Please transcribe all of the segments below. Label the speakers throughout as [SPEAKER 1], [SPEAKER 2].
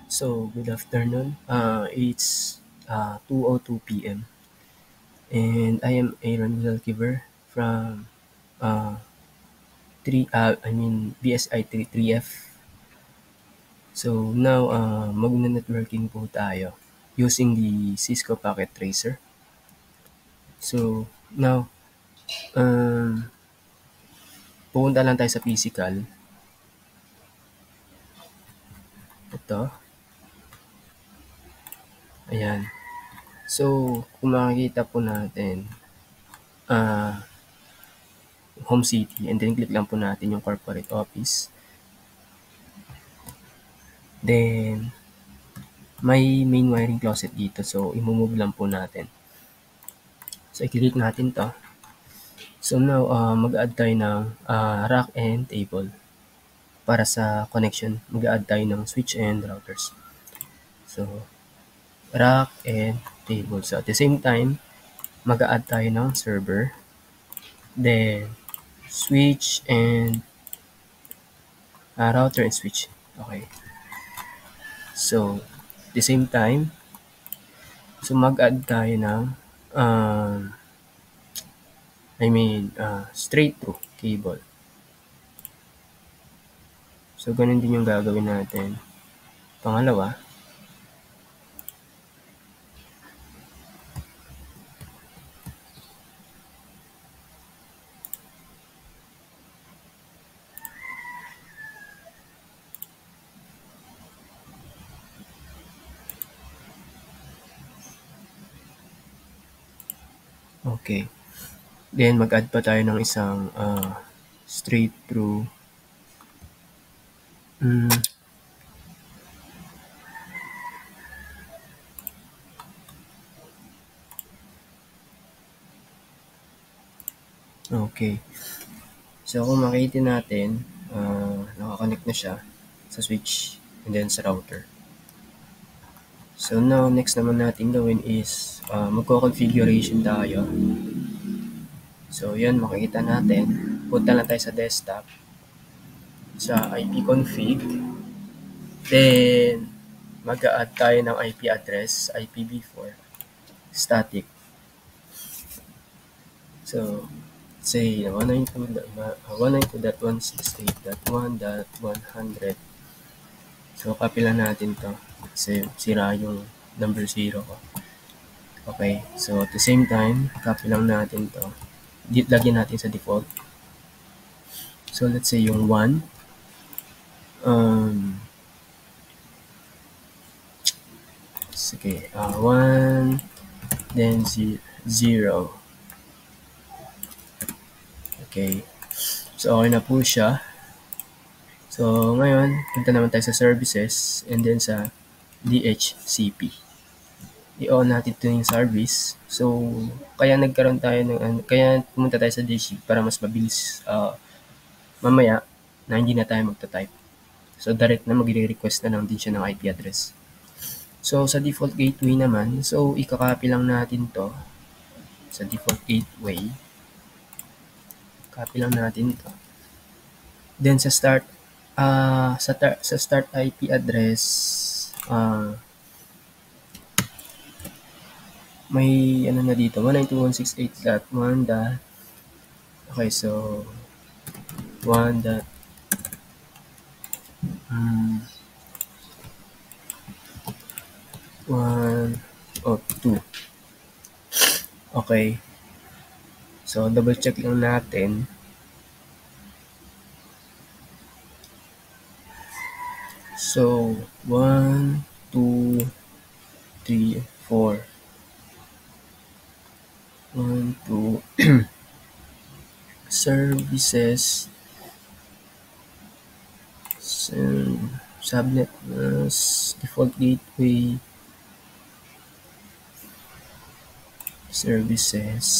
[SPEAKER 1] So, good afternoon. It's 2:02 p.m. and I am Aaron Vilkiver from BSI 3F. So, now magna-networking po tayo using the Cisco Packet Tracer. So, now pupunta lang tayo sa physical. Ito. Ayan. So, kung makikita po natin, home city, and then click lang po natin yung corporate office. Then, may main wiring closet dito. So, i-move lang po natin. So, i-click natin to. So, now, mag-add tayo ng rack and table. Para sa connection, mag-add tayo ng switch and routers. So, rack and table. So, at the same time, mag-add tayo ng server. Then, switch and router and switch. Okay. So, at the same time, so mag-add tayo ng straight through cable. So, ganun din yung gagawin natin. Pangalawa, okay. Then, mag-add pa tayo ng isang straight through okay. So, kung makita natin, nakakonect na siya sa switch and then sa router. So, now, next naman natin gawin is magko-configuration tayo. So, yan, makikita natin. Punta lang tayo sa desktop, sa IP config. Then, mag-add tayo ng IP address, IPv4, static. So, say 192.168.1.100. So, copy lang natin to kasi sira yung number 0 ko. Okay, so at the same time, copy lang natin to. Lagyan natin sa default. So, let's say yung 1. Sige, 1, then 0. Okay. So, okay na po siya. So, ngayon, punta naman tayo sa services and then sa DHCP. I-on natin ito yung service. So, kaya nagkaroon tayo kaya pumunta tayo sa DHCP para mas mabilis mamaya na hindi na tayo magta-type. So, direct na magre-request na lang din siya ng IP address. So, sa default gateway naman, so, i-copy lang natin to sa default gateway. Copy lang natin to. Then, sa start IP address, may ano na dito, 192.168.1. Okay, so 1. 2. Okay. So, double check lang natin. So, 1, 2, 3, 4. 1, 2. Services. Subnet, default gateway. Services.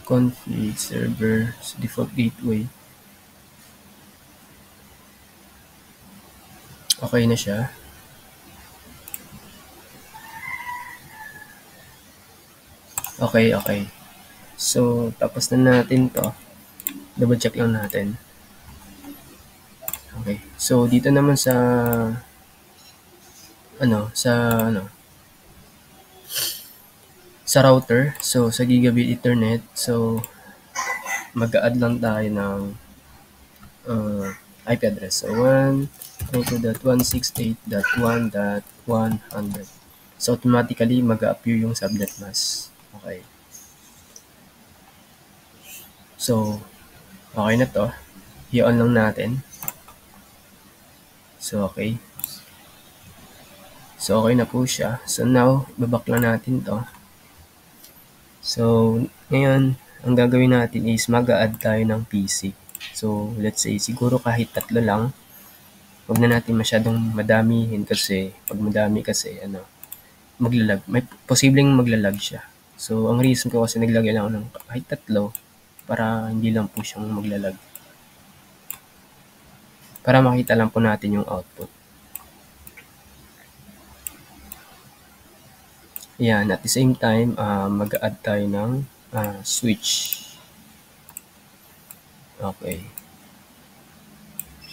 [SPEAKER 1] Config, server, default gateway. Okay na siya. Okay. So, tapos na natin to. Double check lang natin. Okay. So, dito naman sa ano, sa router, so sa Gigabit Ethernet, so mag-a-add lang tayo ng IP address. So, 192.168.1.100. So, automatically mag-a-appear yung subnet mask. Okay. So, okay na to. I-on lang natin. So, okay. So, okay na po siya. So, now, babak lang natin to. So, ngayon, ang gagawin natin is mag-a-add tayo ng PC. So, let's say, siguro kahit 3 lang. Huwag na natin masyadong madamihin kasi pag madami kasi, maglalag. May posibleng maglalag siya. So, ang reason ko kasi naglagay lang ako ng kahit 3 para hindi lang po siyang maglalag. Para makita lang po natin yung output. Yan, at the same time, mag-add tayo ng switch. Okay.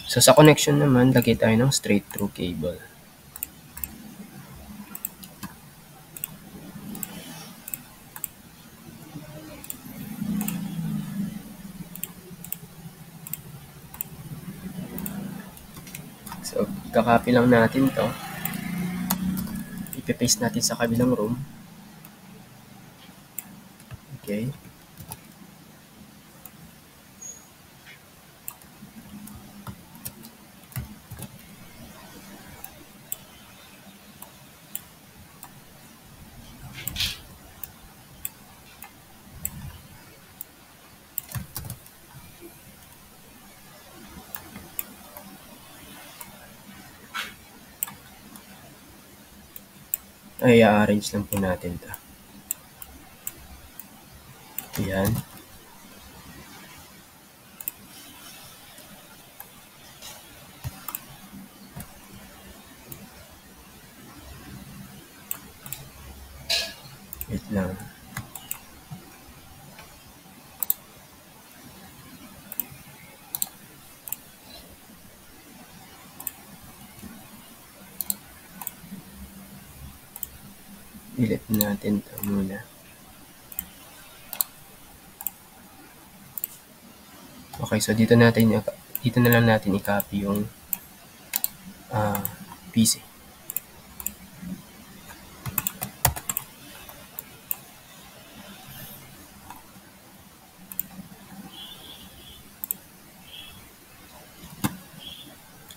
[SPEAKER 1] So, sa connection naman, lagay tayo ng straight through cable. So, kakopy lang natin to. Ipe-paste natin sa kabilang room. Okay. Ay, i-arrange lang po natin to. Ayan. Wait lang. Delete natin to muna. Okay, so dito na lang natin i-copy yung PC.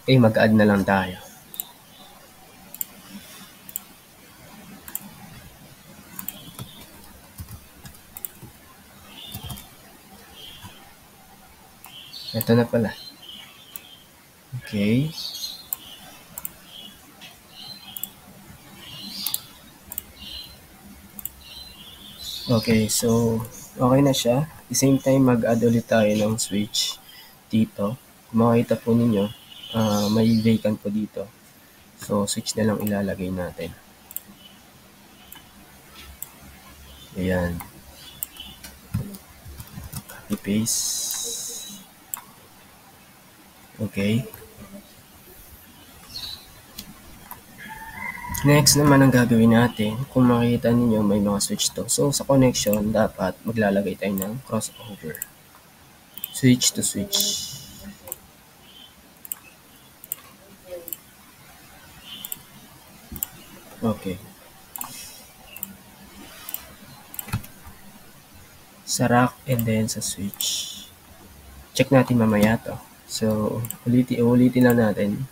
[SPEAKER 1] Okay, mag-add na lang tayo. Ito na pala. Okay. Okay, so okay na siya. At the same time, mag-add ulit tayo ng switch dito. Kung makikita po ninyo, may vacant po dito. So, switch na lang ilalagay natin. Ayan. Copy paste. Okay. Next naman ang gagawin natin, kung makikita ninyo may mga switch to. So, sa connection, dapat maglalagay tayo ng crossover. Switch to switch. Okay. Sa rack and then sa switch. Check natin mamaya to. So, ulitin lang natin.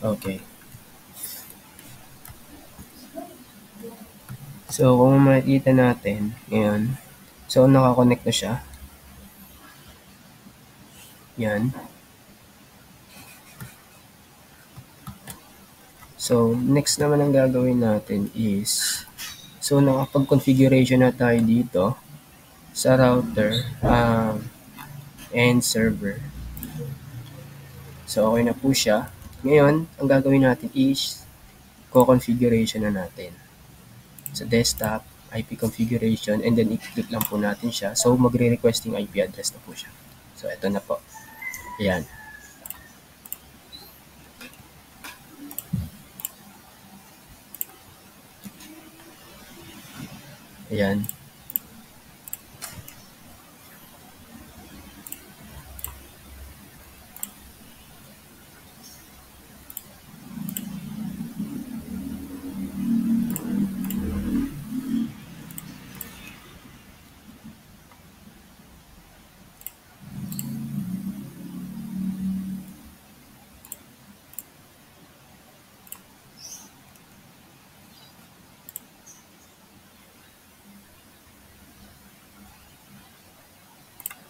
[SPEAKER 1] Okay. So, kung makikita natin, ngayon, so nakakonect na siya. Yan. So, next naman ang gagawin natin is, so nakapag-configuration na tayo dito sa router and server. So, okay na po siya. Ngayon, ang gagawin natin is, co-configuration na natin. Sa desktop, IP configuration, and then i-click lang po natin siya. So, magre-request yung IP address na po siya. So, ito na po. Ayan. Ayan.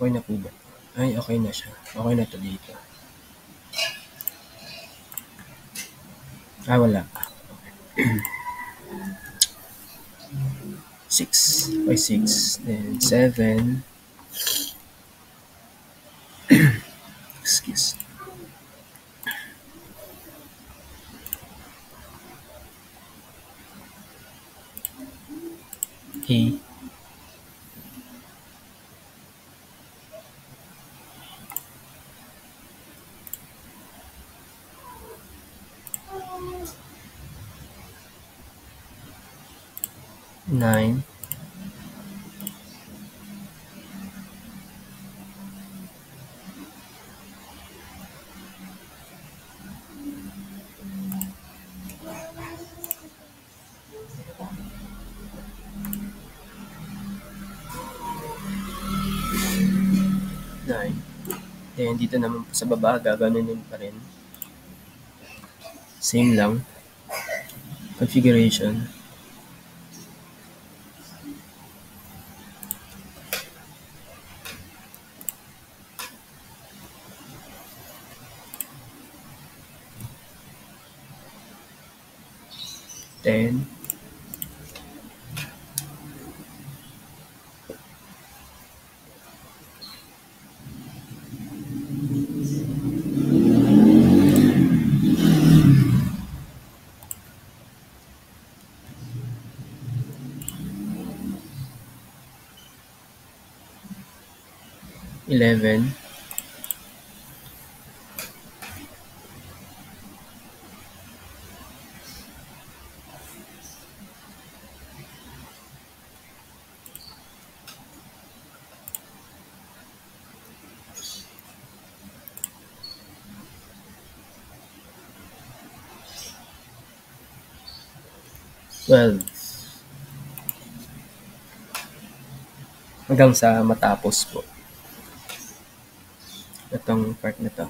[SPEAKER 1] Okay na po ba? Ay, okay na siya. Okay na to dito. Ah, wala. 6 by 6. Then 7. Excuse. A. 9. 9. Then dito naman sa baba, gaganunin pa rin. Same lang. Configuration. Then, eleven. Well, hanggang sa matapos po itong part na to.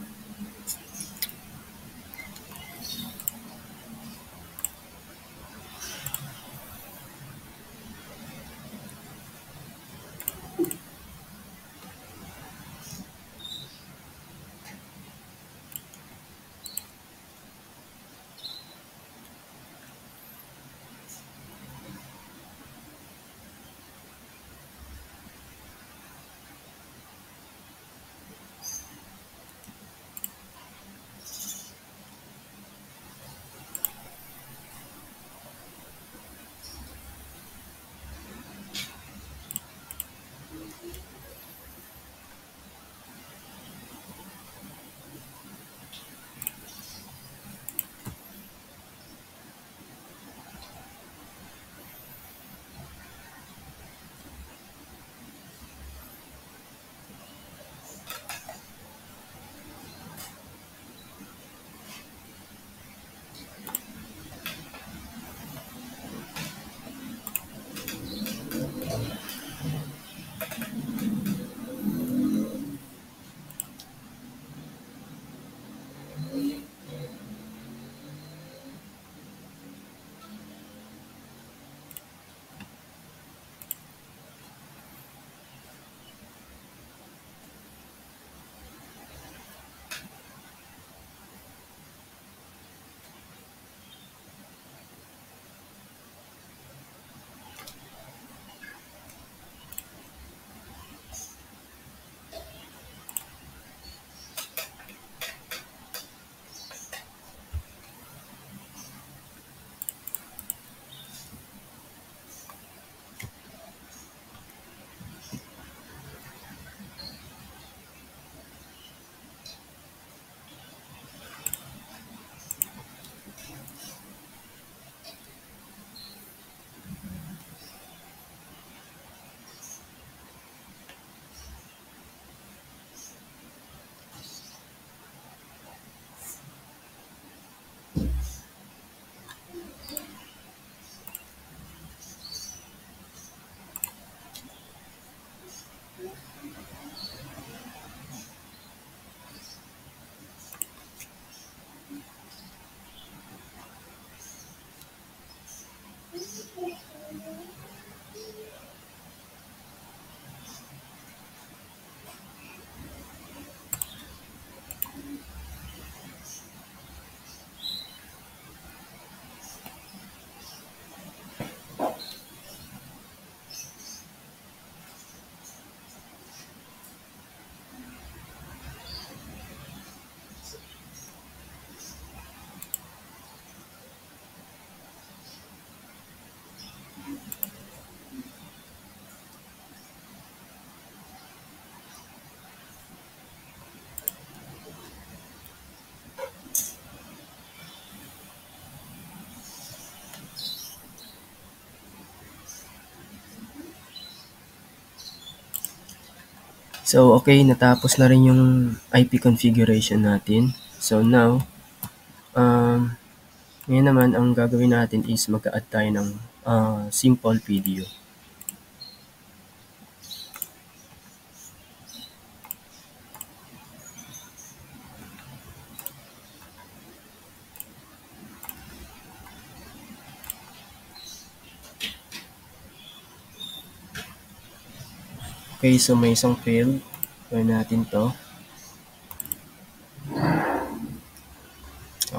[SPEAKER 1] So, okay, natapos na rin yung IP configuration natin. So, now, um, ngayon naman, ang gagawin natin is mag-add tayo ng simple video. Okay, so may isang field. Gawin natin to.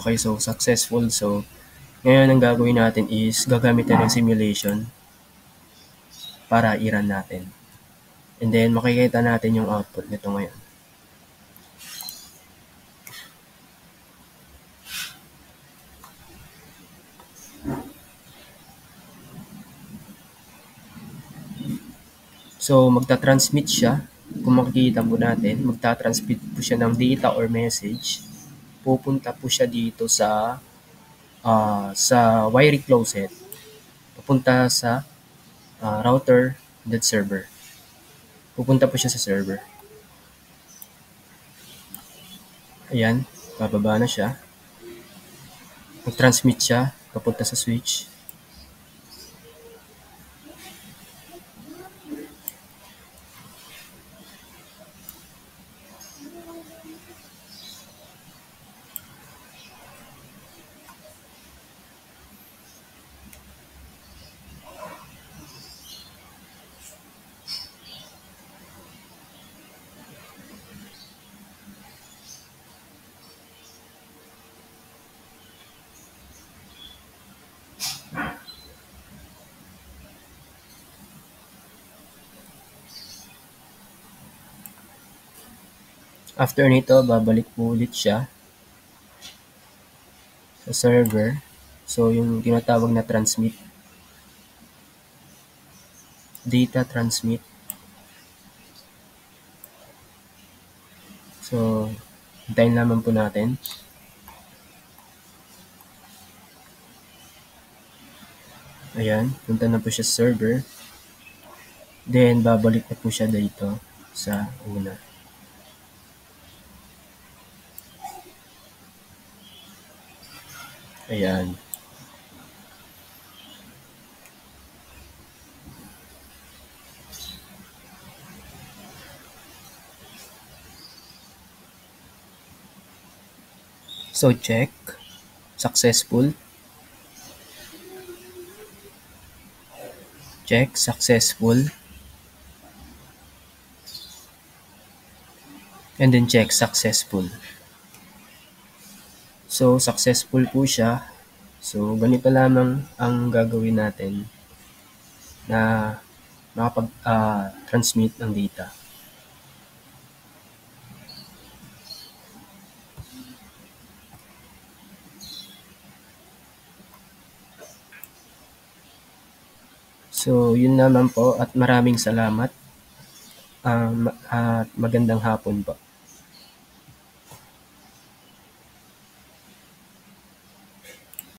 [SPEAKER 1] Okay, so successful. So, ngayon ang gagawin natin is gagamit tayo ng simulation para i-run natin. And then, makikita natin yung output nito ngayon. So, magta-transmit siya. Kung makikita po natin, magta-transmit po siya ng data or message. Pupunta po siya dito sa wiring closet. Pupunta sa router server. Pupunta po siya sa server. Ayan, bababa na siya. Mag-transmit siya, papunta sa switch. After nito, babalik po ulit siya sa server. So, yung tinatawag na transmit. Data transmit. So, hintayin lamang po natin. Ayan, punta na po siya sa server. Then, babalik na po siya dito sa una. Ayan. So, check. Successful. Check. Successful. And then check. Successful. So, successful po siya. So, ganito lamang ang gagawin natin na makapag-transmit ng data. So, yun naman po at maraming salamat at magandang hapon po.